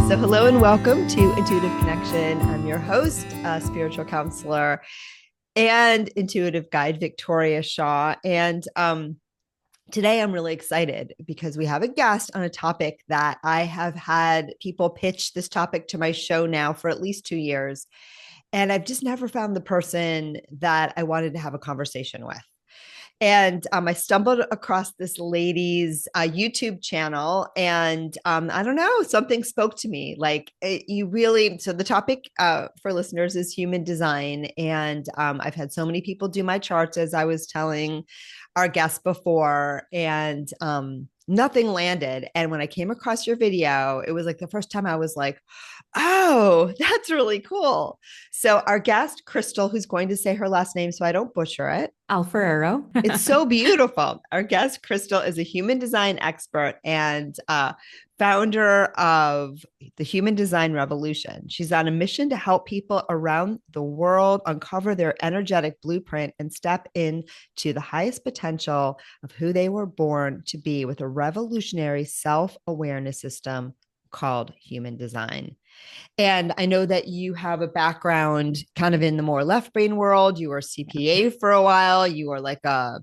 So hello and welcome to Intuitive Connection. I'm your host, spiritual counselor and intuitive guide, Victoria Shaw. And today I'm really excited because we have a guest on a topic that I have had people pitch this topic to my show now for at least 2 years. And I've just never found the person that I wanted to have a conversation with. And I stumbled across this lady's YouTube channel, and I don't know, something spoke to me. So the topic for listeners is human design, and I've had so many people do my charts, as I was telling our guest before, and nothing landed. And when I came across your video, it was like the first time I was like, oh, that's really cool. So our guest, Krystle, who's going to say her last name so I don't butcher it. Alfarero. It's so beautiful. Our guest, Krystle, is a human design expert and founder of the Human Design Revolution. She's on a mission to help people around the world uncover their energetic blueprint and step into the highest potential of who they were born to be with a revolutionary self-awareness system called human design. And I know that you have a background kind of in the more left brain world. You were a CPA for a while. You were like a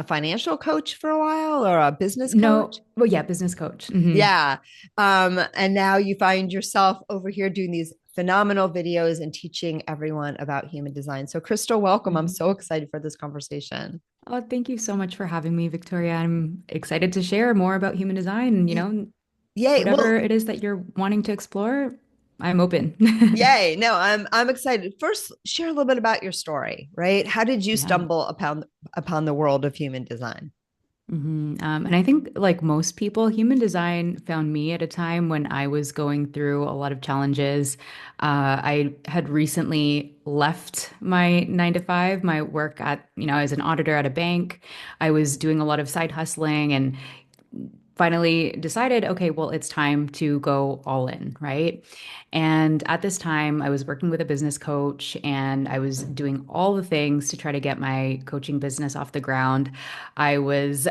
financial coach for a while, or a business coach. No, well, yeah, business coach. Yeah. And now you find yourself over here doing these phenomenal videos and teaching everyone about human design. So Krystle, welcome. I'm Mhm. so excited for this conversation. Oh, thank you so much for having me, Victoria. I'm excited to share more about human design. Yay. Whatever Well, it is that you're wanting to explore, I'm open. yay. No, I'm excited. First, share a little bit about your story, right? How did you Yeah. stumble upon the world of human design? And I think, like most people, human design found me at a time when I was going through a lot of challenges. I had recently left my 9 to 5, my work as an auditor at a bank. I was doing a lot of side hustling and finally decided, okay, well, it's time to go all in, right? And at this time, I was working with a business coach and I was doing all the things to try to get my coaching business off the ground. I was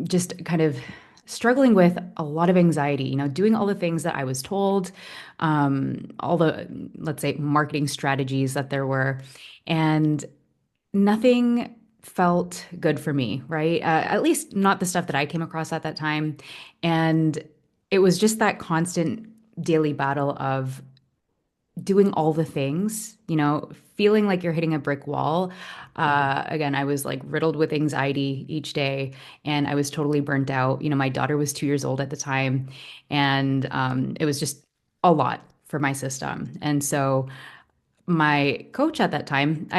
just kind of struggling with a lot of anxiety, doing all the things that I was told, all the, let's say, marketing strategies that there were. And nothing felt good for me, right? At least not the stuff that I came across at that time. And it was just that constant daily battle of doing all the things, feeling like you're hitting a brick wall. Again, I was like riddled with anxiety each day and I was totally burnt out. My daughter was 2 years old at the time and it was just a lot for my system. And so my coach at that time,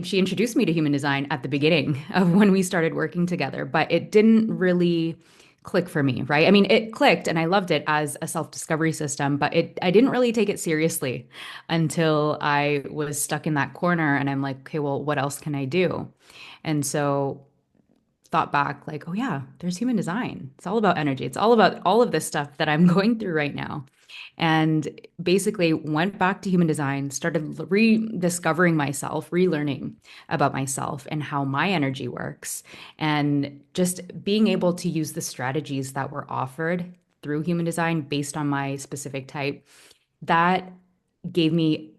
she introduced me to human design at the beginning of when we started working together, but it didn't really click for me, right? I mean, it clicked and I loved it as a self-discovery system, but I didn't really take it seriously until I was stuck in that corner and I'm like, okay, well, what else can I do? And so thought back like, oh yeah, there's human design. It's all about energy. It's all about all of this stuff that I'm going through right now. And basically went back to human design, started rediscovering myself, relearning about myself and how my energy works, and just being able to use the strategies that were offered through human design based on my specific type. That gave me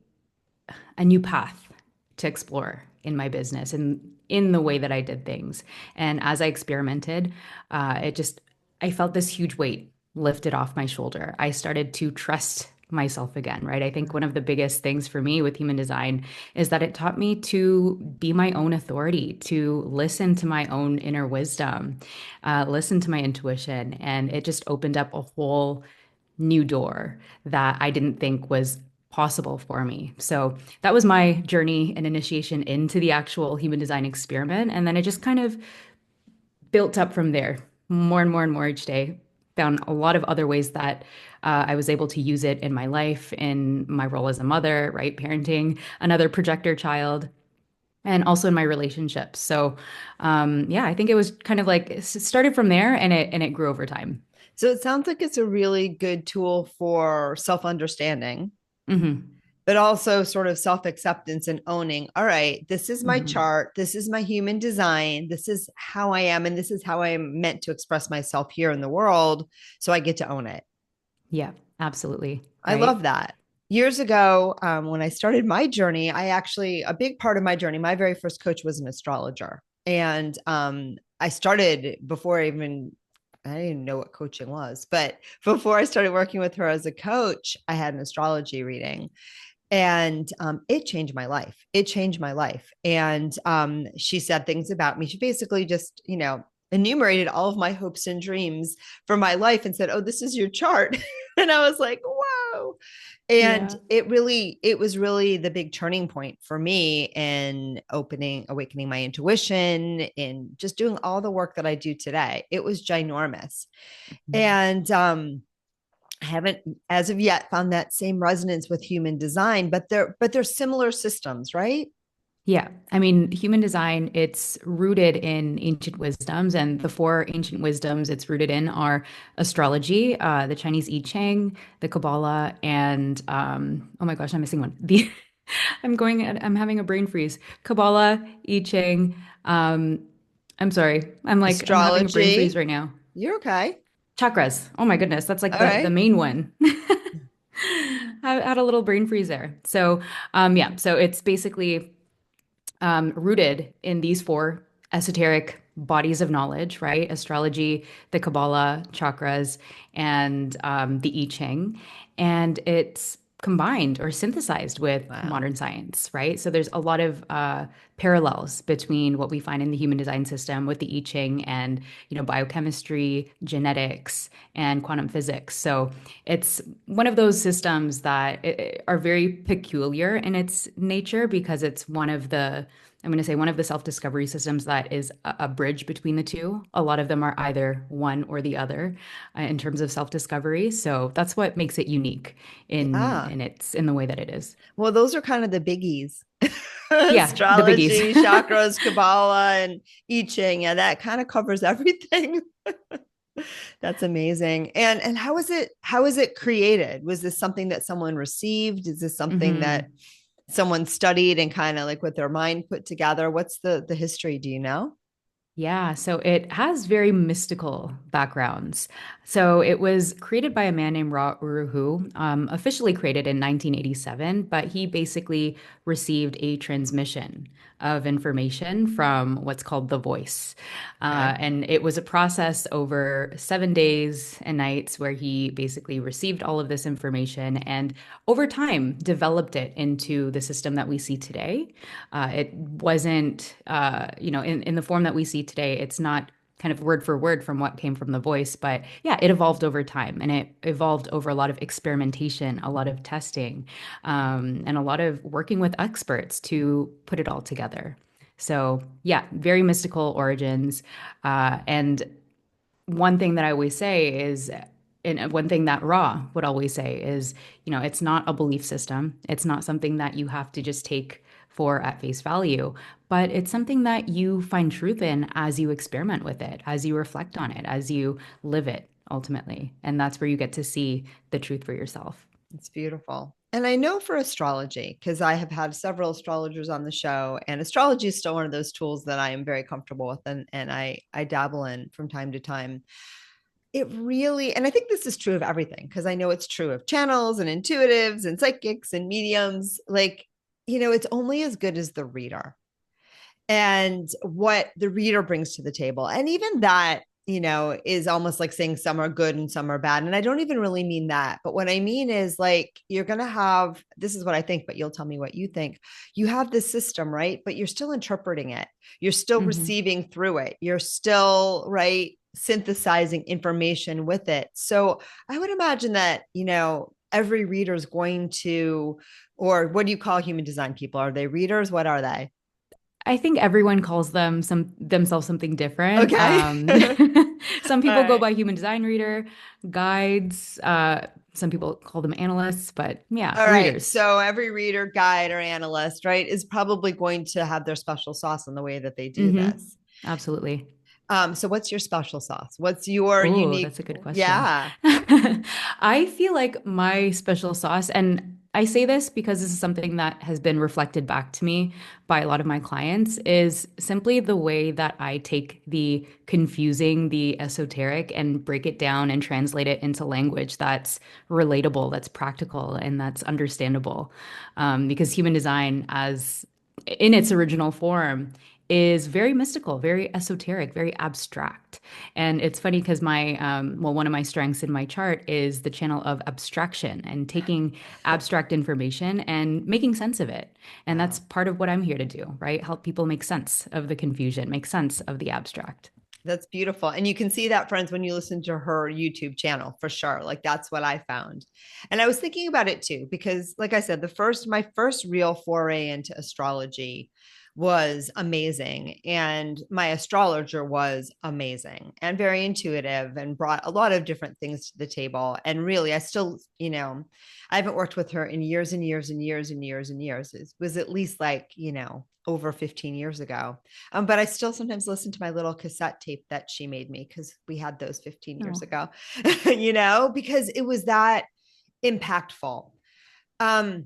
a new path to explore in my business and in the way that I did things. And as I experimented, I felt this huge weight lifted off my shoulder. I started to trust myself again, right? I think one of the biggest things for me with human design is that it taught me to be my own authority, to listen to my own inner wisdom, listen to my intuition. And it just opened up a whole new door that I didn't think was possible for me. So that was my journey and initiation into the actual human design experiment. And then it just kind of built up from there, more and more and more each day. Found a lot of other ways that I was able to use it in my life, in my role as a mother, right? Parenting another projector child, and also in my relationships. So, yeah, I think it was kind of like it started from there, and it grew over time. So it sounds like it's a really good tool for self-understanding, Hmm. but also sort of self-acceptance and owning, all right, this is my Hmm. chart, this is my human design, this is how I am, and this is how I am meant to express myself here in the world. So I get to own it. Yeah. Absolutely. I love Right. that. Years ago, when I started my journey, a big part of my journey, my very first coach was an astrologer. And I started before I didn't even know what coaching was, but before I started working with her as a coach, I had an astrology reading. And it changed my life. It changed my life. And she said things about me. She basically just, enumerated all of my hopes and dreams for my life and said, "Oh, this is your chart." And I was like, "Whoa." And Yeah. it was really the big turning point for me in awakening my intuition, in just doing all the work that I do today. It was ginormous. And I haven't as of yet found that same resonance with human design, but they're similar systems, right? Yeah. I mean, human design, it's rooted in ancient wisdoms, and the four ancient wisdoms it's rooted in are astrology, the Chinese I Ching, the Kabbalah, and oh my gosh, I'm missing one. I'm having a brain freeze. Kabbalah, I Ching. Um, I'm sorry. I'm having a brain freeze Astrology. right now. You're okay. Chakras. Oh my goodness, that's like All the right. main one. I had a little brain freeze there. So, yeah, so it's basically rooted in these four esoteric bodies of knowledge, right? Astrology, the Kabbalah, chakras, and the I Ching. And it's combined or synthesized with Wow. modern science, right? So there's a lot of parallels between what we find in the human design system with the I Ching and, biochemistry, genetics, and quantum physics. So it's one of those systems that are very peculiar in its nature because it's I'm going to say one of the self-discovery systems that is a bridge between the two. A lot of them are either one or the other in terms of self-discovery. So that's what makes it unique Yeah. in the way that it is. Well, those are kind of the biggies. Yeah, the biggies. Astrology, chakras, Kabbalah, and I Ching. Yeah, that kind of covers everything. That's amazing. And how is it created? Was this something that someone received? Is this something that Mhm. someone studied and kind of like with their mind put together? What's the history? Do you know? Yeah, so it has very mystical backgrounds. So it was created by a man named Ra Uru, officially created in 1987, but he basically received a transmission of information from what's called the voice. Okay. And it was a process over 7 days and nights where he basically received all of this information and over time developed it into the system that we see today. It wasn't, in the form that we see today, it's not kind of word for word from what came from the voice, but yeah, it evolved over time and it evolved over a lot of experimentation, a lot of testing, and a lot of working with experts to put it all together. So, yeah, very mystical origins. And one thing that I always say is, and one thing that Ra would always say is, it's not a belief system. It's not something that you have to just take for at face value, but it's something that you find truth in as you experiment with it, as you reflect on it, as you live it ultimately. And that's where you get to see the truth for yourself. It's beautiful. And I know for astrology, because I have had several astrologers on the show, and astrology is still one of those tools that I am very comfortable with and I dabble in from time to time. It really, and I think this is true of everything, because I know it's true of channels and intuitives and psychics and mediums. Like, it's only as good as the reader and what the reader brings to the table. And even that, is almost like saying some are good and some are bad. And I don't even really mean that. But what I mean is like, you're going to have this is what I think, but you'll tell me what you think. You have this system, right? But you're still interpreting it, you're still Hmm. receiving through it, you're still, right, synthesizing information with it. So I would imagine that, every reader is going to, or what do you call human design people? Are they readers? What are they? I think everyone calls themselves something different. Okay. All Some people go right. by human design reader, guides. Some people call them analysts, but yeah, All right. readers. So every reader, guide, or analyst, right, is probably going to have their special sauce in the way that they do Hmm. this. Absolutely. So what's your special sauce? What's your Oh, unique? that's a good question. Yeah. I feel like my special sauce, and I say this because this is something that has been reflected back to me by a lot of my clients is simply the way that I take the confusing, the esoteric, and break it down and translate it into language that's relatable, that's practical, and that's understandable. Because human design, as in its original form, is very mystical, very esoteric, very abstract. And it's funny because one of my strengths in my chart is the channel of abstraction and taking abstract information and making sense of it. And that's Wow. part of what I'm here to do, right? Help people make sense of the confusion, make sense of the abstract. That's beautiful. And you can see that, friends, when you listen to her YouTube channel for sure. Like that's what I found. And I was thinking about it too, because like I said, my first real foray into astrology was amazing. And my astrologer was amazing and very intuitive and brought a lot of different things to the table. And really, I still, I haven't worked with her in years and years and years and years and years. It was at least like, over 15 years ago. But I still sometimes listen to my little cassette tape that she made me because we had those 15 years Oh, ago, because it was that impactful. Um,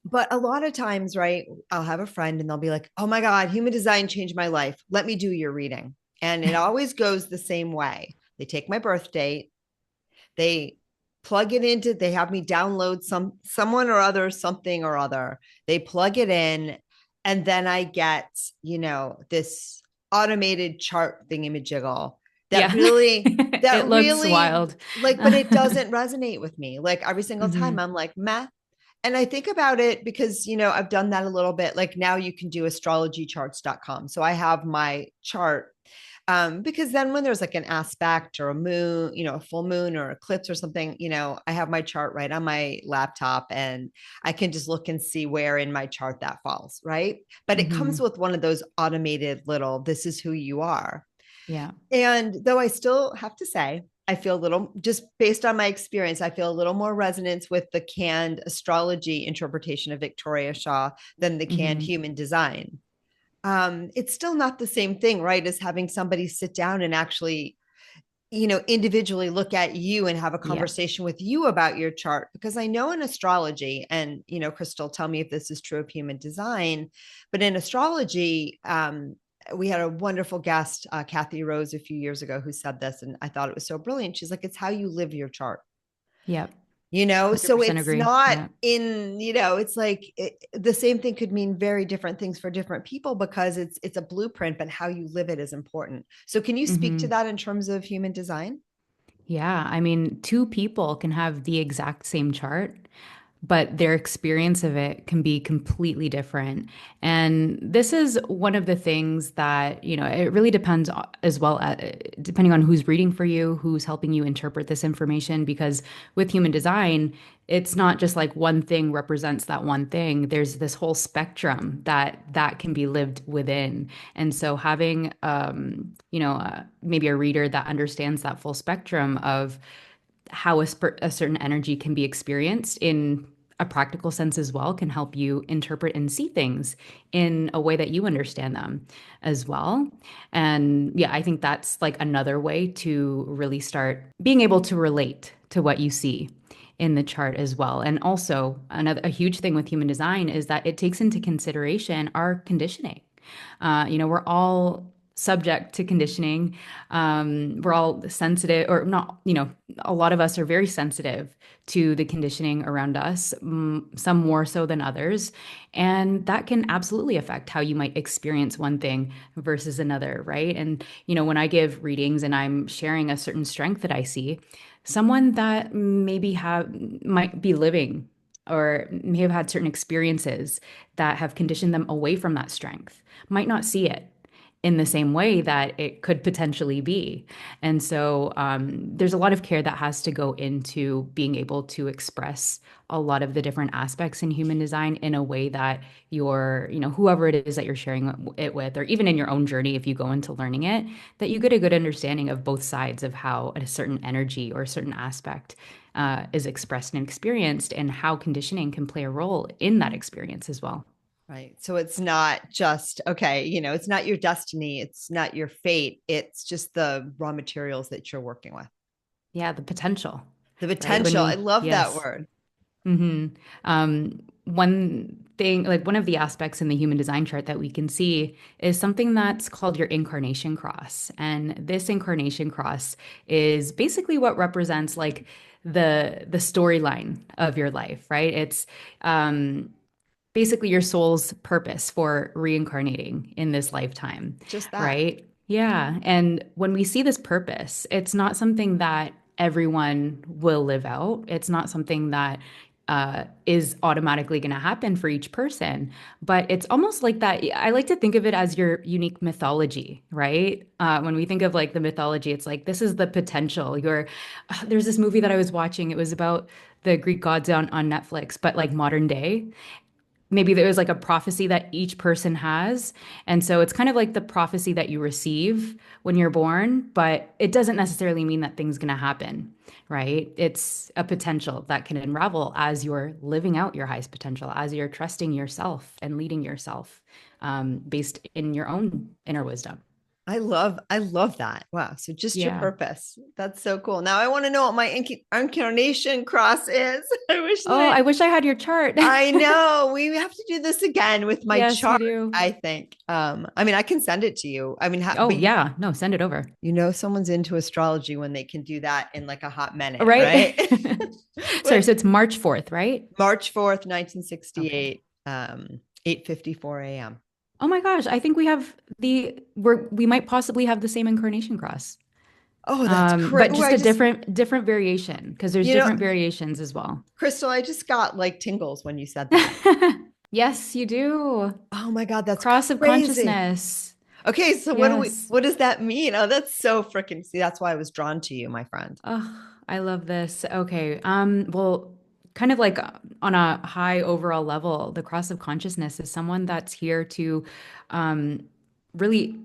but a lot of times, right, I'll have a friend and they'll be like, oh my God, human design changed my life. Let me do your reading. And it always goes the same way. They take my birth date, they they have me download someone or other, something or other. They plug it in, and then I get, this automated chart thingamajiggle that yeah. really, It looks wild. like, but it doesn't resonate with me. Like every single time Hmm. I'm like, meh. And I think about it because, I've done that a little bit. Like now you can do astrologycharts.com. So I have my chart, because then when there's like an aspect or a moon, a full moon or eclipse or something, I have my chart right on my laptop and I can just look and see where in my chart that falls, right? But it comes Hmm. with one of those automated little, this is who you are. Yeah. And though I still have to say, I feel a little, just based on my experience, I feel a little more resonance with the canned astrology interpretation of Victoria Shaw than the canned Hmm. human design. It's still not the same thing, right? As having somebody sit down and actually, individually look at you and have a Yeah. conversation with you about your chart. Because I know in astrology, and, Krystle, tell me if this is true of human design, but in astrology, we had a wonderful guest, Kathy Rose, a few years ago who said this, and I thought it was so brilliant. She's like, it's how you live your chart. Yeah. So 100% it's agree. not Yeah. it's like the same thing could mean very different things for different people because it's a blueprint, but how you live it is important. So can you speak to Hmm. that in terms of human design? Yeah. I mean, two people can have the exact same chart, but their experience of it can be completely different. And this is one of the things that, it really depends as well, depending on who's reading for you, who's helping you interpret this information. Because with human design, it's not just like one thing represents that one thing. There's this whole spectrum that can be lived within. And so having, maybe a reader that understands that full spectrum of how a certain energy can be experienced in a practical sense as well can help you interpret and see things in a way that you understand them as well. And yeah, I think that's like another way to really start being able to relate to what you see in the chart as well. And also, a huge thing with human design is that it takes into consideration our conditioning. We're all subject to conditioning. We're all sensitive, or not, a lot of us are very sensitive to the conditioning around us, some more so than others. And that can absolutely affect how you might experience one thing versus another, right? And, when I give readings and I'm sharing a certain strength that I see, someone that might be living or may have had certain experiences that have conditioned them away from that strength might not see it in the same way that it could potentially be. And so there's a lot of care that has to go into being able to express a lot of the different aspects in human design in a way that whoever it is that you're sharing it with, or even in your own journey, if you go into learning it, that you get a good understanding of both sides of how a certain energy or a certain aspect is expressed and experienced, and how conditioning can play a role in that experience as well. Right. So it's not just, okay, it's not your destiny, it's not your fate, it's just the raw materials that you're working with. Yeah, the potential, The right? potential. I love that Yes. word. hmm One thing, like one of the aspects in the human design chart that we can see is something that's called your incarnation cross. And this incarnation cross is basically what represents like the storyline of your life, right? It's um basically your soul's purpose for reincarnating in this lifetime, Just that. right? Yeah. And when we see this purpose, it's not something that everyone will live out. It's not something that is automatically going to happen for each person, but it's almost like that. I like to think of it as your unique mythology, right? When we think of like the mythology, it's like this is the potential. There's this movie that I was watching. It was about the Greek gods on Netflix, but like modern day, maybe there was like a prophecy that each person has. And so it's kind of like the prophecy that you receive when you're born, but it doesn't necessarily mean that things going to happen, right? It's a potential that can unravel as you're living out your highest potential, as you're trusting yourself and leading yourself based in your own inner wisdom. I love that. Wow. So just your Yeah. purpose. That's so cool. Now I want to know what my incarnation cross is. I wish that Oh, I wish I had your chart. I know we have to do this again with my Yes, we chart, do. I think. I mean, I can send it to you. I mean, Oh, yeah. No, send it over. someone's into astrology when they can do that in like a hot minute, Right? right? Sorry, But so it's March 4th, right? March 4th, Okay. 1968, 8:54 a.m. Oh my gosh, I think we might possibly have the same incarnation cross. Oh, that's But great. Oh, just I a just, different variation because there's you know, different variations as well. Krystle, I just got like tingles when you said that. Yes, you do. Oh my God, that's Cross of crazy. consciousness. Okay, so Yes. what does that mean? Oh, that's so freaking, see, that's why I was drawn to you, my friend. Oh, I love this. Okay. Well, kind of like on a high overall level, the cross of consciousness is someone that's here to um, really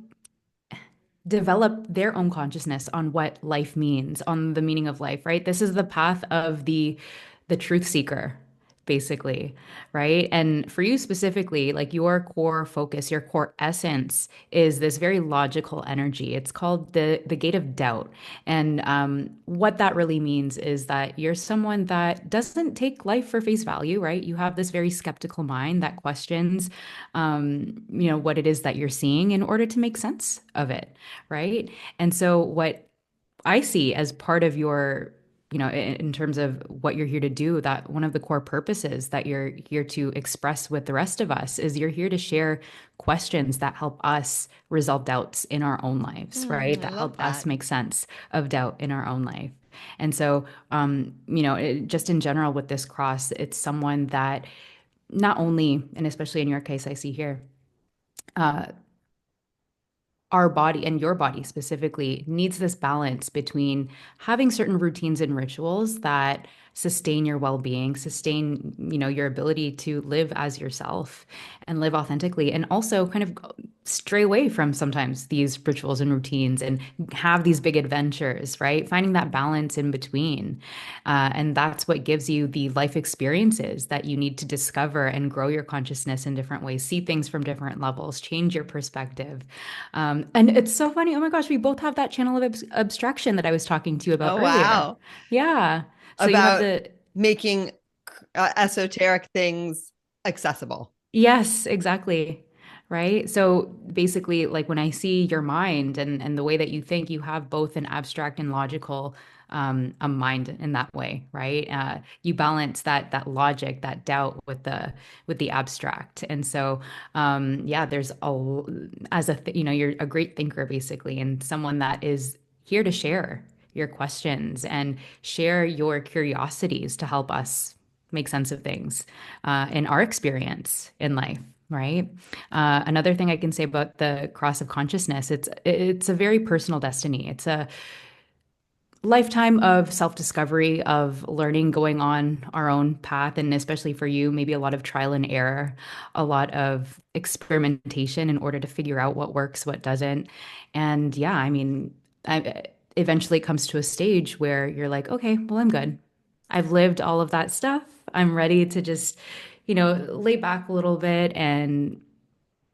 develop their own consciousness on what life means, on the meaning of life, right? This is the path of the truth seeker, basically, right? And for you specifically, like your core focus, your core essence is this very logical energy. It's called the gate of doubt. And what that really means is that you're someone that doesn't take life for face value, right? You have this very skeptical mind that questions, what it is that you're seeing in order to make sense of it, right? And so what I see as part of your, in terms of what you're here to do, that one of the core purposes that you're here to express with the rest of us is you're here to share questions that help us resolve doubts in our own lives, right? I That love help us that. make sense of doubt in our own life. And so, just in general with this cross, it's someone that not only, and especially in your case, I see here, uh, our body and your body specifically needs this balance between having certain routines and rituals that sustain your well-being, sustain, your ability to live as yourself and live authentically, and also kind of stray away from sometimes these rituals and routines and have these big adventures, right? Finding that balance in between. And that's what gives you the life experiences that you need to discover and grow your consciousness in different ways, see things from different levels, change your perspective. And it's so funny. Oh my gosh, we both have that channel of abstraction that I was talking to you about Oh, earlier. wow. Yeah. So you have About the, making esoteric things accessible. yes, exactly. Right. So basically, like when I see your mind and the way that you think, you have both an abstract and logical a mind in that way, right? You balance that logic, that doubt with the abstract. And so yeah, there's a as a you're a great thinker basically, and someone that is here to share your questions and share your curiosities to help us make sense of things in our experience in life, right? Another thing I can say about the cross of consciousness, it's a very personal destiny. It's a lifetime of self-discovery, of learning, going on our own path, and especially for you, maybe a lot of trial and error, a lot of experimentation in order to figure out what works, what doesn't. And yeah, I mean, eventually it comes to a stage where you're like, okay, well, I'm good. I've lived all of that stuff. I'm ready to just, lay back a little bit and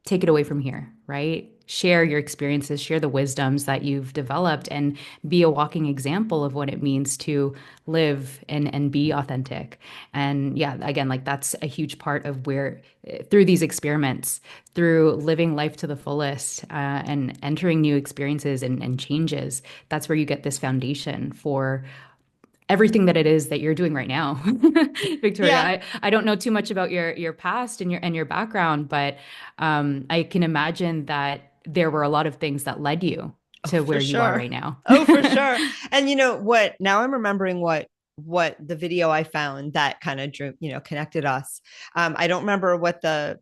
take it away from here, right? share your experiences, share the wisdoms that you've developed, and be a walking example of what it means to live and be authentic. And yeah, again, like that's a huge part of where, through these experiments, through living life to the fullest, and entering new experiences and changes, that's where you get this foundation for everything that it is that you're doing right now. Victoria, Yeah. I don't know too much about your past and your background, but I can imagine that there were a lot of things that led you Oh, to for where you are sure. right now. Oh, for sure. And you know what? Now I'm remembering what the video I found that kind of drew, connected us. I don't remember what the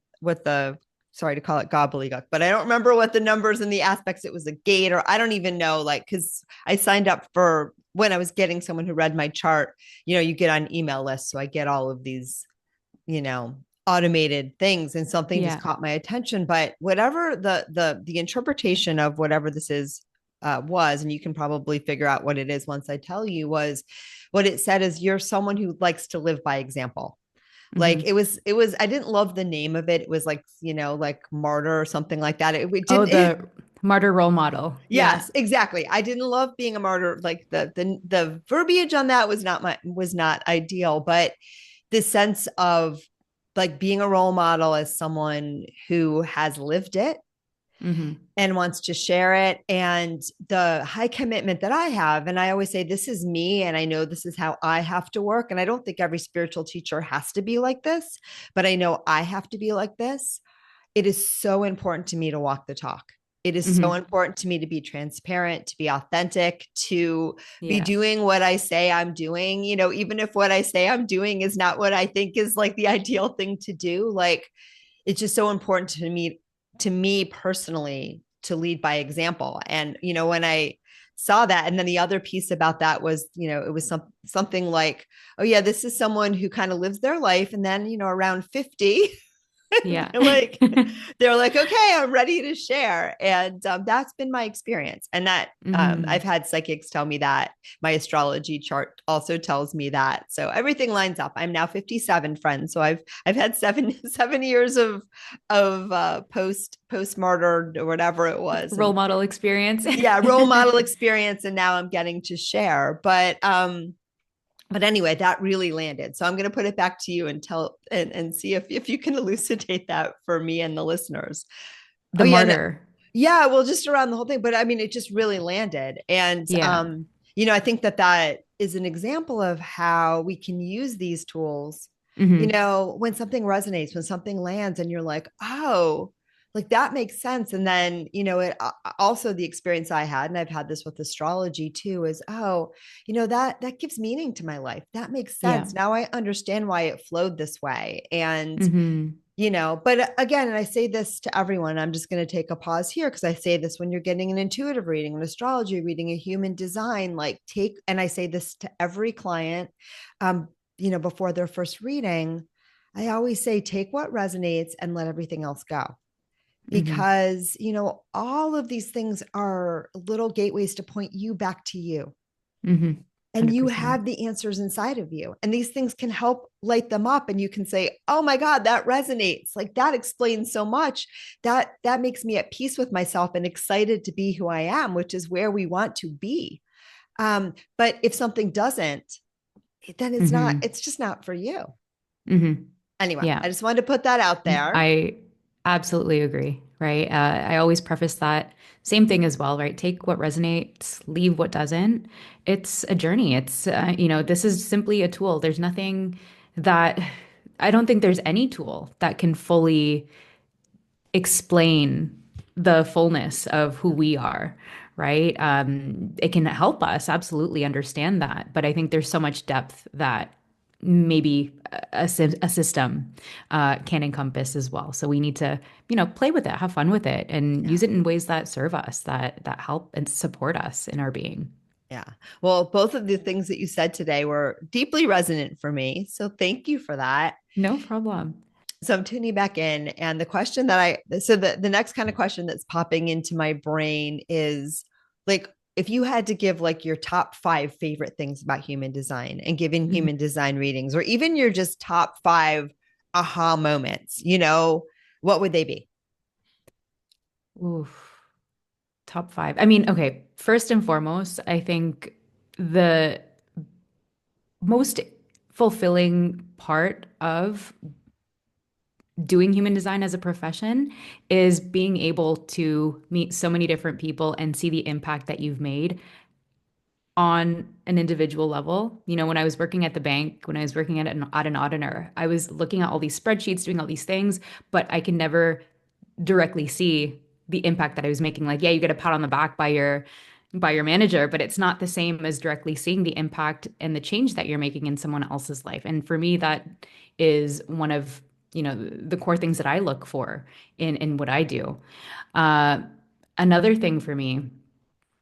sorry to call it gobbledygook, but I don't remember what the numbers and the aspects. It was a gate, or I don't even know, like, because I signed up for when I was getting someone who read my chart. You get on email lists, so I get all of these you know automated things, and something just Yeah. caught my attention. But whatever the interpretation of whatever this is was, and you can probably figure out what it is once I tell you, was what it said is you're someone who likes to live by example. Like Hmm. it was I didn't love the name of it. It was like, like martyr or something like that. It Oh, didn't it, the martyr role model. Yeah. yes, exactly. I didn't love being a martyr. Like the verbiage on that was not ideal, but this sense of like being a role model as someone who has lived it Hmm. and wants to share it, and the high commitment that I have. And I always say, this is me, and I know this is how I have to work. And I don't think every spiritual teacher has to be like this, but I know I have to be like this. It is so important to me to walk the talk. It is so Hmm. important to me to be transparent, to be authentic, to be Yeah. doing what I say I'm doing, even if what I say I'm doing is not what I think is like the ideal thing to do. Like, it's just so important to me personally, to lead by example. And when I saw that, and then the other piece about that was, it was something like, oh yeah, this is someone who kind of lives their life, and then around 50 Yeah. like they're like, okay, I'm ready to share. And that's been my experience. And that I've Hmm. had psychics tell me that. My astrology chart also tells me that. So everything lines up. I'm now 57, friends. So I've had seven years of post martyr or whatever it was. Role And model experience. yeah, role model experience. And now I'm getting to share. But anyway, that really landed. So I'm going to put it back to you and tell and see if you can elucidate that for me and the listeners. Oh The yeah, martyr. yeah. Well, just around the whole thing, but I mean, it just really landed. And Yeah. I think that is an example of how we can use these tools. Hmm. When something resonates, when something lands, and you're like, oh, like that makes sense. And then it also, the experience I had, and I've had this with astrology too, is, oh, that gives meaning to my life. That makes Yeah. sense. Now I understand why it flowed this way. And Hmm. but again, and I say this to everyone, I'm just going to take a pause here, because I say this when you're getting an intuitive reading, an astrology reading, a human design, like and I say this to every client, before their first reading, I always say, take what resonates and let everything else go. Hmm. Because, all of these things are little gateways to point you back to you, Hmm. and you 100%. have the answers inside of you, and these things can help light them up, and you can say, oh my god, that resonates, like that explains so much, that makes me at peace with myself and excited to be who I am, which is where we want to be. But if something doesn't, then Hmm. it's just not for you. Hmm. Anyway, Yeah. I just wanted to put that out there. I absolutely agree, right? I always preface that same thing as well, right? Take what resonates, leave what doesn't. It's a journey. This is simply a tool. There's nothing that I don't think there's any tool that can fully explain the fullness of who we are, right? It can help us absolutely understand that, but I think there's so much depth that maybe a system can encompass as well. So we need to, play with it, have fun with it, and Yeah. use it in ways that serve us, that help and support us in our being. Yeah. Well, both of the things that you said today were deeply resonant for me. So thank you for that. No problem. So I'm tuning back in. And the question that the next kind of question that's popping into my brain is, like, if you had to give like your top 5 favorite things about human design and giving Mhm. human design readings, or even your just top 5 aha moments, what would they be? Oof. Top five. I mean, okay, first and foremost, I think the most fulfilling part of doing human design as a profession is being able to meet so many different people and see the impact that you've made on an individual level. You know, when I was working at the bank, when I was working at an auditor, I was looking at all these spreadsheets, doing all these things, but I can never directly see the impact that I was making. Like, yeah, you get a pat on the back by your manager, but it's not the same as directly seeing the impact and the change that you're making in someone else's life. And for me, that is one of, you know, the core things that I look for in what I do. Uh, Another thing for me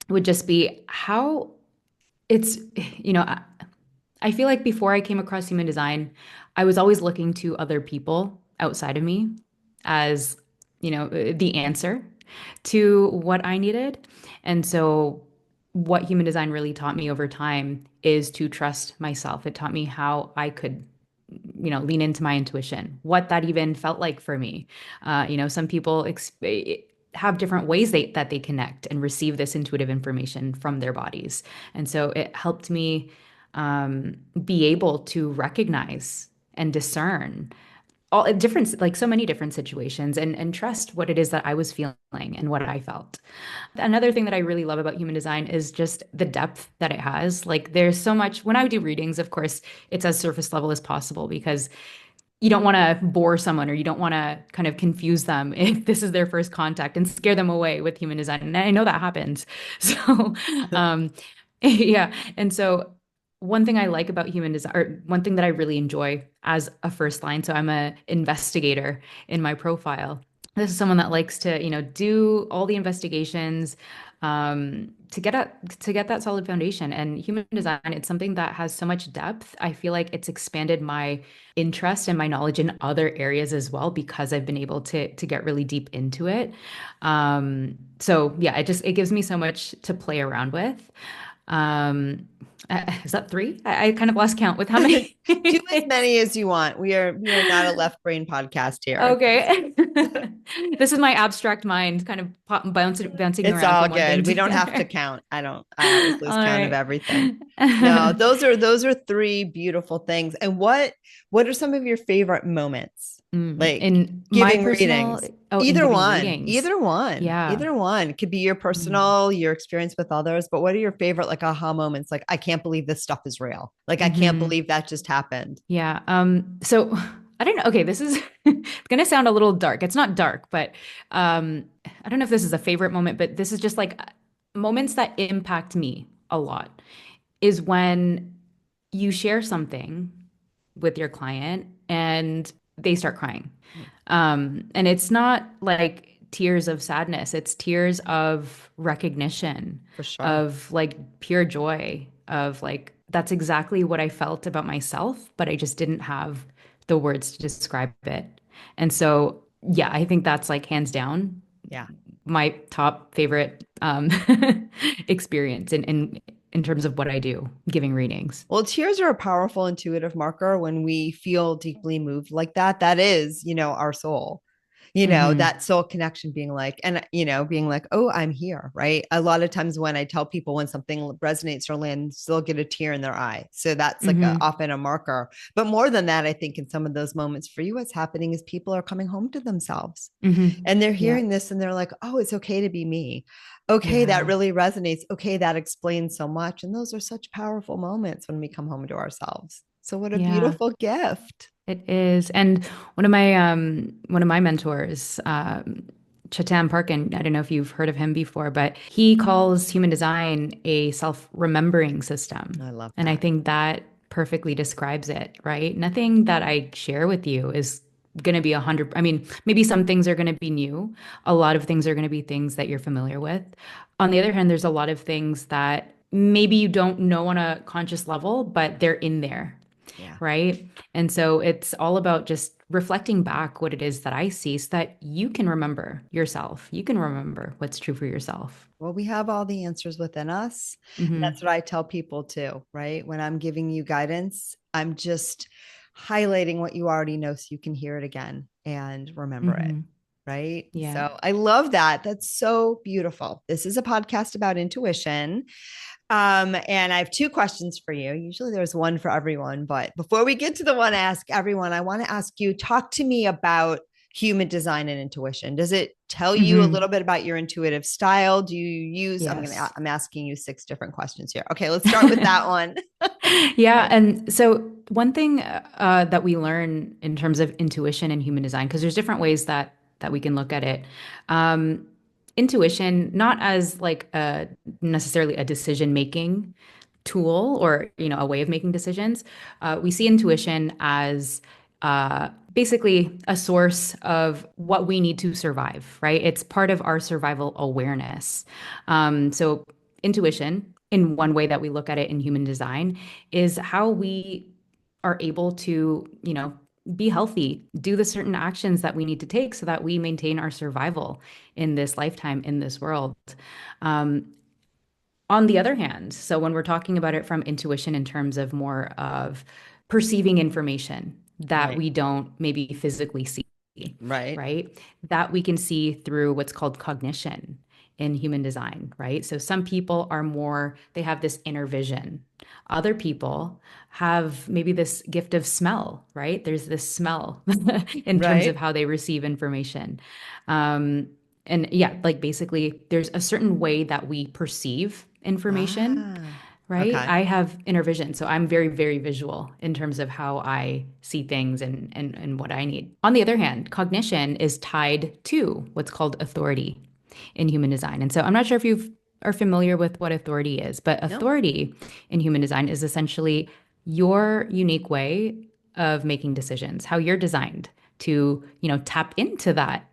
would just be how it's, you know, I feel like before I came across human design, I was always looking to other people outside of me as, you know, the answer to what I needed. And so, what human design really taught me over time is to trust myself. It taught me how I could, you know, lean into my intuition, what that even felt like for me. You know, some people have different ways that they connect and receive this intuitive information from their bodies. And so it helped me be able to recognize and discern all different, like so many different situations, and trust what it is that I was feeling and what I felt. Another thing that I really love about human design is just the depth that it has. Like there's so much when I do readings, of course, it's as surface level as possible because you don't want to bore someone or you don't want to kind of confuse them if this is their first contact and scare them away with human design. And I know that happens. So, um, yeah. And so one thing I like about human design, or one thing that I really enjoy as a first line, so I'm a investigator in my profile. This is someone that likes to, you know, do all the investigations, to get that solid foundation. And human design, it's something that has so much depth. I feel like it's expanded my interest and my knowledge in other areas as well because I've been able to get really deep into it. So yeah, it gives me so much to play around with. Um, is that three? I kind of lost count with how many Do as things. many as you want. We are not a left brain podcast here. Okay. This is my abstract mind kind of bouncing It's around all from one thing good. We to don't the have to other. count. I always lose All count of right. everything. No, those are three beautiful things. And what are some of your favorite moments? Like In my giving personal, readings. oh, in Either giving one. readings. Either one. Yeah. Either one. Could be your Mm. personal, your experience with others, but what are your favorite like aha moments? Like I can't believe this stuff is real. Like I can't Hmm. believe that just happened. Yeah. So I don't know. Okay, this is it's gonna sound a little dark. It's not dark, but I don't know if this is a favorite moment, but this is just like moments that impact me a lot is when you share something with your client and they start crying. And it's not like tears of sadness, it's tears of recognition, For sure. of like pure joy, of like, that's exactly what I felt about myself, but I just didn't have the words to describe it. And so, yeah, I think that's like hands down Yeah. my top favorite experience in terms of what I do, giving readings. Well, tears are a powerful intuitive marker when we feel deeply moved like that. That is, our soul, Hmm. that soul connection being like, and, being like, oh, I'm here. Right. A lot of times when I tell people when something resonates or lands, they'll get a tear in their eye. So that's like Hmm. often a marker. But more than that, I think in some of those moments for you, what's happening is people are coming home to themselves Hmm. and they're Yeah. hearing this and they're like, oh, it's okay to be me. Okay, that Yeah. really resonates. Okay, that explains so much. And those are such powerful moments when we come home to ourselves. So what a Yeah. beautiful gift. It is. And one of my mentors, Chetan Parkin, I don't know if you've heard of him before, but he calls human design a self-remembering system. I love And I that. think that perfectly describes it, right? Nothing that I share with you is going to be 100. I mean, maybe some things are going to be new. A lot of things are going to be things that you're familiar with. On the other hand, there's a lot of things that maybe you don't know on a conscious level, but they're in there, Yeah. right? And so it's all about just reflecting back what it is that I see so that you can remember yourself. You can remember what's true for yourself. Well, we have all the answers within us. And that's Hmm. what I tell people too, right? When I'm giving you guidance, I'm just highlighting what you already know so you can hear it again and remember it, Hmm. right? Yeah. So I love that. That's so beautiful. This is a podcast about intuition. And I have two questions for you. Usually there's one for everyone, but before we get to the one I ask everyone, I want to ask you, talk to me about human design and intuition. Does it tell you a Hmm. little bit about your intuitive style? Do you use, Yes. I'm asking you six different questions here. Okay, let's start with that one. Yeah. And so, one thing that we learn in terms of intuition and human design, because there's different ways that we can look at it. Um, Intuition, not as like necessarily a decision making tool or a way of making decisions. We see intuition as basically a source of what we need to survive, right? It's part of our survival awareness. So intuition, in one way that we look at it in human design, is how we are able to, be healthy, do the certain actions that we need to take so that we maintain our survival in this lifetime, in this world. Um, on the other hand, so when we're talking about it from intuition in terms of more of perceiving information that Right, we don't maybe physically see, right, right? That we can see through what's called cognition in human design, right? So some people are more, they have this inner vision. Other people have maybe this gift of smell, right? There's this smell in terms of right. how they receive information. Um, and yeah, like basically, there's a certain way that we perceive information, Ah, right? okay. I have inner vision, so I'm very, very visual in terms of how I see things and what I need. On the other hand, cognition is tied to what's called authority in human design. And so I'm not sure if you are familiar with what authority is, but No, authority in human design is essentially your unique way of making decisions, how you're designed to, tap into that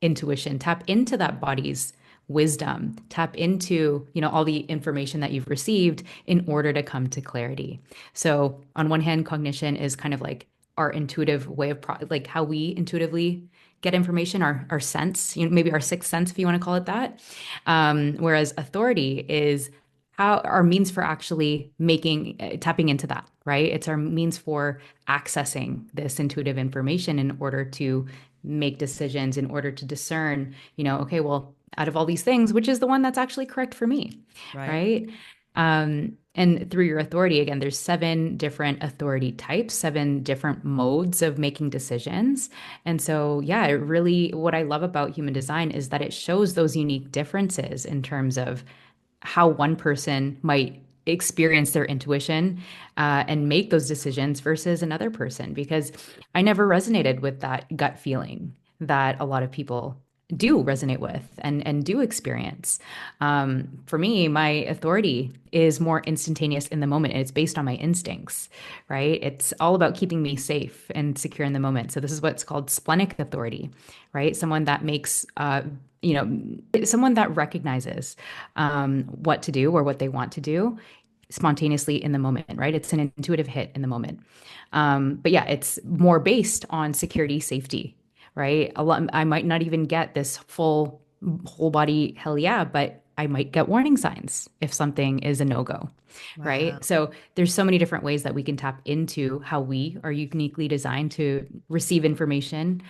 intuition, tap into that body's wisdom, tap into, all the information that you've received in order to come to clarity. So on one hand, cognition is kind of like our intuitive way of like how we intuitively get information, our sense, maybe our sixth sense, if you want to call it that. Whereas authority is how our means for actually making tapping into that, right? It's our means for accessing this intuitive information in order to make decisions, in order to discern, okay, well, out of all these things, which is the one that's actually correct for me, right. right? And through your authority, again, there's seven different authority types, seven different modes of making decisions. And so, yeah, it really, what I love about human design is that it shows those unique differences in terms of how one person might experience their intuition and make those decisions versus another person, because I never resonated with that gut feeling that a lot of people do resonate with and do experience. For me, my authority is more instantaneous in the moment, and it's based on my instincts, right? It's all about keeping me safe and secure in the moment. So this is what's called splenic authority, right? Someone that makes someone that recognizes what to do or what they want to do spontaneously in the moment, right? It's an intuitive hit in the moment. But yeah, it's more based on security, safety, right? I might not even get this full whole body hell yeah, but I might get warning signs if something is a no go, Wow. right? So there's so many different ways that we can tap into how we are uniquely designed to receive information,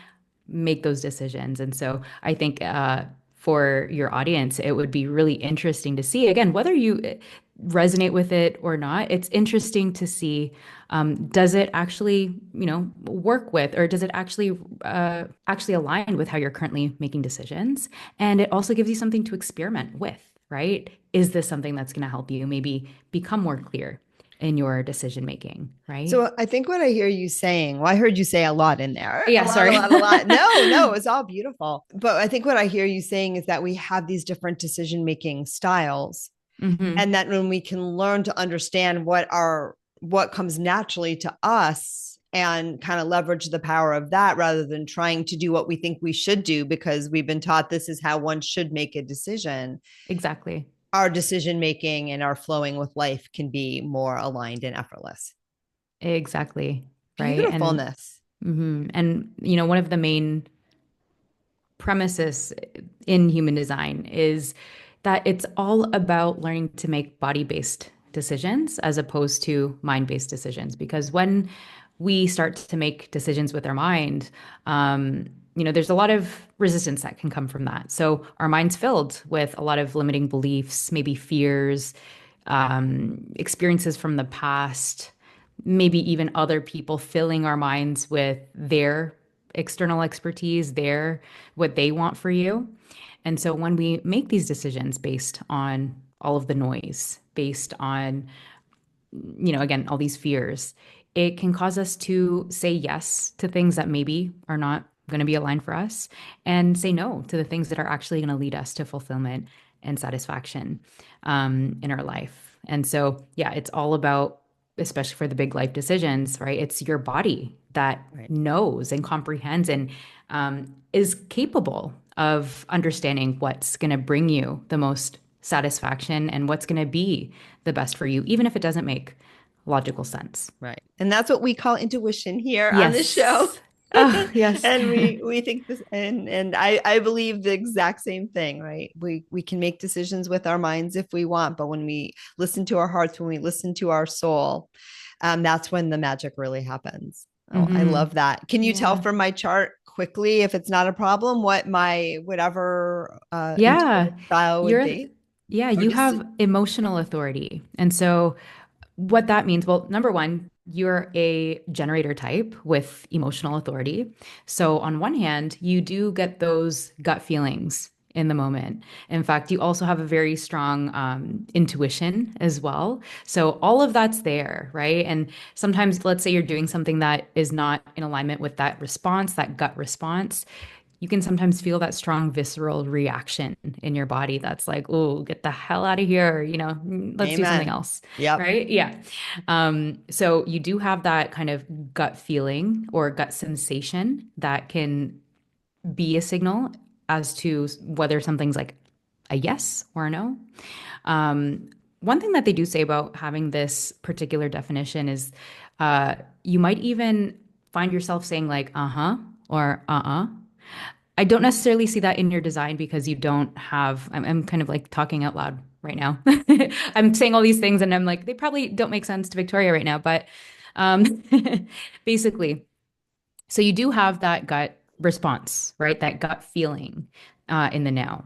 make those decisions. And so I think for your audience, it would be really interesting to see, again, whether you resonate with it or not. It's interesting to see, does it actually, work with, or does it actually align with how you're currently making decisions? And it also gives you something to experiment with, right? Is this something that's going to help you maybe become more clear in your decision making, right? So I think what I hear you saying, well, I heard you say a lot in there. A Yeah, lot, a sorry. lot, a lot. No, no, it's all beautiful. But I think what I hear you saying is that we have these different decision making styles. Hmm. And that when we can learn to understand what comes naturally to us and kind of leverage the power of that rather than trying to do what we think we should do because we've been taught this is how one should make a decision, Exactly. our decision making and our flowing with life can be more aligned and effortless. Exactly. Right. Beautifulness. And one of the main premises in human design is that it's all about learning to make body-based decisions as opposed to mind-based decisions. Because when we start to make decisions with our mind, there's a lot of resistance that can come from that. So our mind's filled with a lot of limiting beliefs, maybe fears, experiences from the past, maybe even other people filling our minds with their external expertise, their what they want for you. And so when we make these decisions based on all of the noise, based on, again, all these fears, it can cause us to say yes to things that maybe are not going to be aligned for us and say no to the things that are actually going to lead us to fulfillment and satisfaction in our life. And so, yeah, it's all about, especially for the big life decisions, right? It's your body that Right. knows and comprehends and is capable of understanding what's going to bring you the most satisfaction and what's going to be the best for you, even if it doesn't make logical sense. Right. And that's what we call intuition here on the show. Yes. Oh, yes. And we think this, and I believe the exact same thing, right? We can make decisions with our minds if we want, but when we listen to our hearts, when we listen to our soul, that's when the magic really happens. Oh, I Hmm. love that. Can you tell Yeah. from my chart quickly, if it's not a problem, what my whatever Yeah. intuitive style would You're, be? yeah, Or you just have emotional authority. And so what that means, well, number one, you're a generator type with emotional authority. So, on one hand, you do get those gut feelings in the moment. In fact, you also have a very strong intuition as well. So, all of that's there, right? And sometimes, let's say you're doing something that is not in alignment with that response, that gut response, you can sometimes feel that strong visceral reaction in your body that's like, oh, get the hell out of here, let's do something amen. else, Yep. right? Yeah. So you do have that kind of gut feeling or gut sensation that can be a signal as to whether something's like a yes or a no. Um, One thing that they do say about having this particular definition is you might even find yourself saying like, uh-huh, or uh-uh. I don't necessarily see that in your design because you don't have, I'm kind of like talking out loud right now. I'm saying all these things and I'm like, they probably don't make sense to Victoria right now, but um, basically, so you do have that gut response, right? That gut feeling in the now.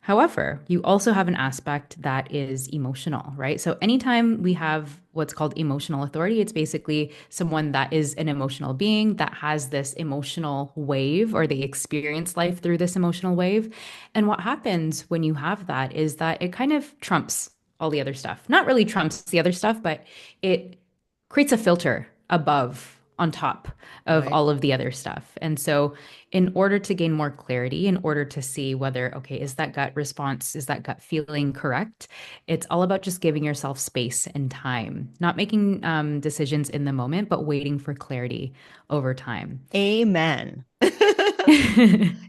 However, you also have an aspect that is emotional, right? So anytime we have what's called emotional authority, it's basically someone that is an emotional being that has this emotional wave or they experience life through this emotional wave. And what happens when you have that is that it kind of trumps all the other stuff. Not really trumps the other stuff, but it creates a filter above on top of Right. all of the other stuff. And so in order to gain more clarity, in order to see whether, okay, is that gut response, is that gut feeling correct? It's all about just giving yourself space and time, not making decisions in the moment, but waiting for clarity over time. Amen.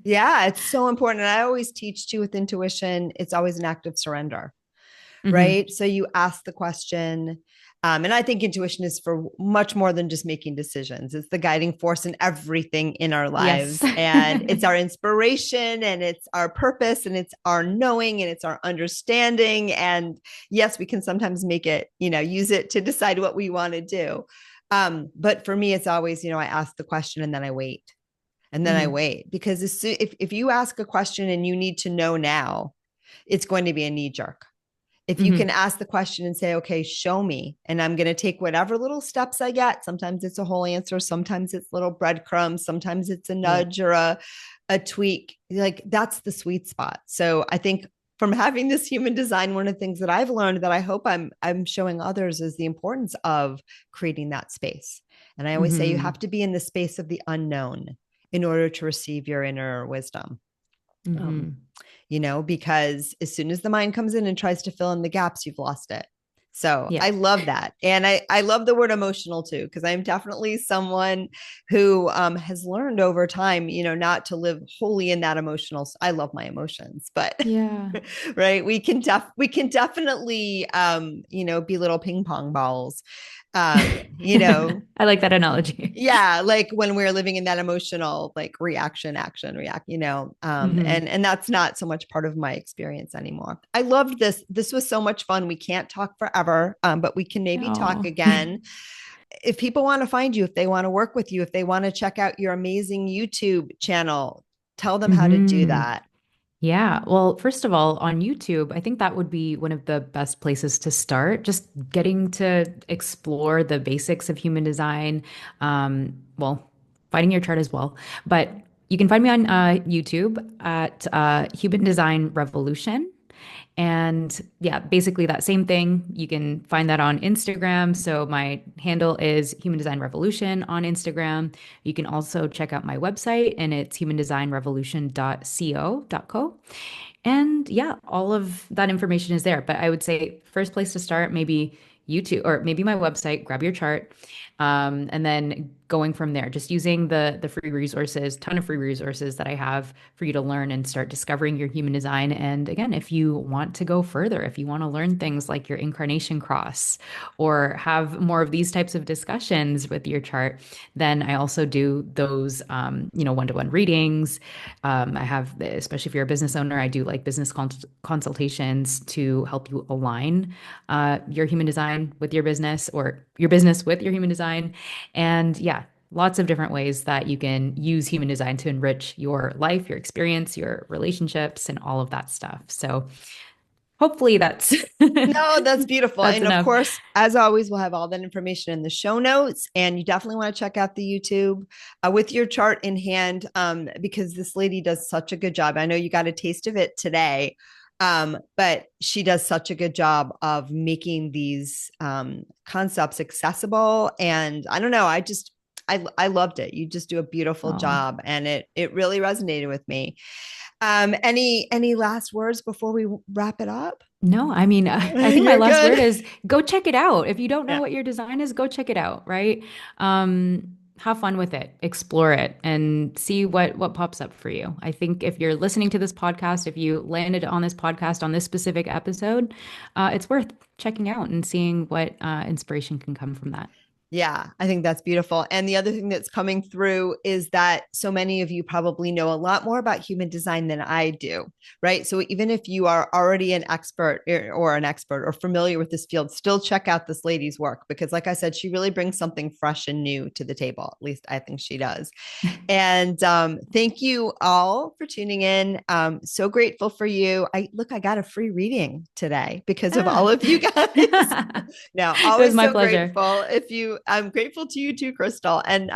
Yeah, it's so important. And I always teach too with intuition, it's always an act of surrender, Hmm. right? So you ask the question. And I think intuition is for much more than just making decisions. It's the guiding force in everything in our Yes. lives. And it's our inspiration and it's our purpose and it's our knowing and it's our understanding. And yes, we can sometimes make it, use it to decide what we want to do. But for me, it's always, I ask the question and then I wait and then I Hmm. wait because if you ask a question and you need to know now, it's going to be a knee jerk. If you can Hmm. ask the question and say, okay, show me, and I'm going to take whatever little steps I get. Sometimes it's a whole answer. Sometimes it's little breadcrumbs. Sometimes it's a Yeah. nudge or a tweak. Like that's the sweet spot. So I think from having this human design, one of the things that I've learned that I hope I'm showing others is the importance of creating that space. And I always say you have Hmm. to be in the space of the unknown in order to receive your inner wisdom. Um, Hmm. because as soon as the mind comes in and tries to fill in the gaps, you've lost it. So Yeah. I love that. And I love the word emotional too, because I'm definitely someone who has learned over time, not to live wholly in that emotional. I love my emotions, but Yeah. right. We can definitely, be little ping pong balls. You know, I like that analogy. yeah, like when we're living in that emotional like reaction, action, react, Hmm. and that's not so much part of my experience anymore. I loved this was so much fun. We can't talk forever, but we can maybe talk Oh. again. If people want to find you, if they want to work with you, if they want to check out your amazing YouTube channel, tell them how to do Hmm. that. Yeah. Well, first of all, on YouTube, I think that would be one of the best places to start. Just getting to explore the basics of human design. Well, finding your chart as well. But you can find me on YouTube at Human Design Revolution. And yeah, basically that same thing. You can find that on Instagram. So my handle is Human Design Revolution on Instagram. You can also check out my website, and it's humandesignrevolution.co.co. And yeah, all of that information is there. But I would say first place to start, maybe YouTube or maybe my website, grab your chart. And then going from there, just using the free resources, ton of free resources that I have for you to learn and start discovering your human design. And again, if you want to go further, if you want to learn things like your incarnation cross or have more of these types of discussions with your chart, then I also do those, one-to-one readings. I have, especially if you're a business owner, I do like business consultations to help you align your human design with your business or your business with your human design. And yeah, lots of different ways that you can use human design to enrich your life, your experience, your relationships, and all of that stuff. So hopefully that's No, that's beautiful. that's And of enough. course, as always, we'll have all that information in the show notes. And you definitely want to check out the YouTube with your chart in hand, because this lady does such a good job. I know you got a taste of it today, but she does such a good job of making these concepts accessible. And I don't know, I loved it. You just do a beautiful Oh. job, and it really resonated with me. Any last words before we wrap it up? No, I mean, I think my You're last word good. is go check it out. If you don't know Yeah. what your design is, go check it out, right? Have fun with it, explore it, and see what pops up for you. I think if you're listening to this podcast, if you landed on this podcast on this specific episode, it's worth checking out and seeing what inspiration can come from that. Yeah, I think that's beautiful. And the other thing that's coming through is that so many of you probably know a lot more about human design than I do, right? So even if you are already an expert or an expert or familiar with this field, still check out this lady's work because, like I said, she really brings something fresh and new to the table. At least I think she does. And thank you all for tuning in. So grateful for you. I got a free reading today because of all Ah. of you guys. No, It was always my so pleasure. grateful. If you, I'm grateful to you too, Krystle, and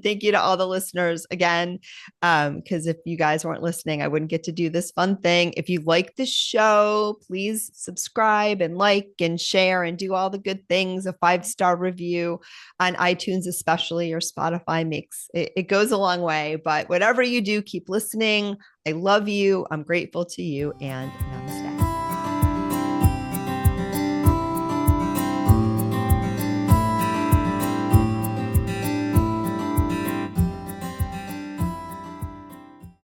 thank you to all the listeners again. Because if you guys weren't listening, I wouldn't get to do this fun thing. If you like the show, please subscribe and like and share and do all the good things. A 5-star review on iTunes, especially, or Spotify makes it goes a long way. But whatever you do, keep listening. I love you. I'm grateful to you, and namaste.